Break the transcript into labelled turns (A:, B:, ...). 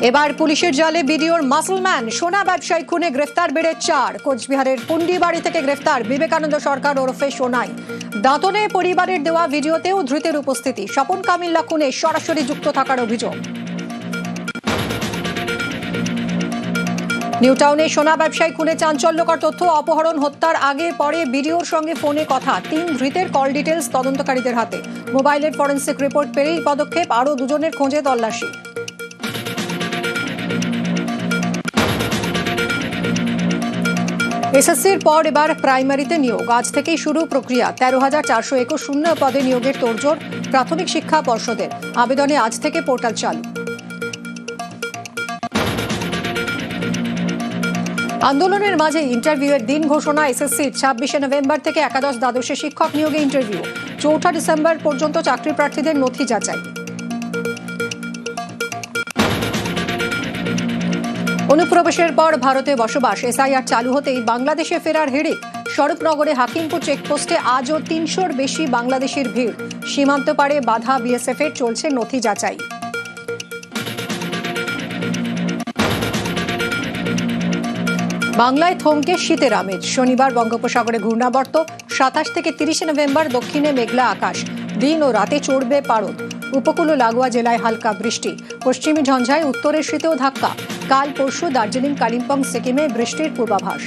A: এবার পুলিশের জালে বিডিওর মাসলম্যান সোনা ব্যবসায়ী খুনে গ্রেফতার বেড়ে 4। কোচবিহারের পুন্ডিবাড়ি থেকে গ্রেফতার বিবেকানন্দ সরকার ওরফে সোনাই। দাঁতনে পরিবারের দেওয়া ভিডিওতেও ধৃতের উপস্থিতি। স্বপন কামিল্লা খুনে সরাসরি যুক্ত থাকার অভিযোগ। নিউটাউনে সোনা ব্যবসায়ী খুনে চাঞ্চল্যকর তথ্য। অপহরণ, হত্যার আগে পরে বিডিওর সঙ্গে ফোনে কথা। 3 ধৃতের কল ডিটেলস তদন্তকারীদের হাতে। মোবাইলের ফরেনসিক রিপোর্ট পেলেই পদক্ষেপ। আরও 2 জনের খোঁজে তল্লাশি। এসএসসির পর এবার প্রাইমারিতে নিয়োগ। আজ থেকেই শুরু প্রক্রিয়া। 13,421 শূন্য পদে নিয়োগের তোড়জোড় প্রাথমিক শিক্ষা পর্ষদের। আবেদনে আজ থেকে পোর্টাল চালু। আন্দোলনের মাঝে ইন্টারভিউয়ের দিন ঘোষণা এসএসসির। 26শে নভেম্বর থেকে একাদশ দ্বাদশে শিক্ষক নিয়োগে ইন্টারভিউ। 4 ডিসেম্বর পর্যন্ত চাকরি প্রার্থীদের নথি যাচাই। অনুপ্রবেশের পর ভারতে বসবাস। এসআইআর চালু হতেই বাংলাদেশে ফেরার হিড়িক। স্বরূপনগরে হাকিমপুর চেকপোস্টে আজও 300-র বেশি বাংলাদেশের ভিড়। সীমান্ত পারে বাধা বিএসএফের, চলছে নথি যাচাই। বাংলায় থমকে শীতের আমেজ। শনিবার বঙ্গোপসাগরে ঘূর্ণাবর্ত। 27 থেকে 30শে নভেম্বর দক্ষিণে মেঘলা আকাশ। দিন ও রাতে চড়বে পারদ। উপকূল ও লাগোয়া জেলায় হালকা বৃষ্টি। পশ্চিমী ঝঞ্ঝায় উত্তরের শীতেও ধাক্কা। কাল পরশু দার্জিলিং, কালিম্পং, সিকিমে বৃষ্টির পূর্বাভাস।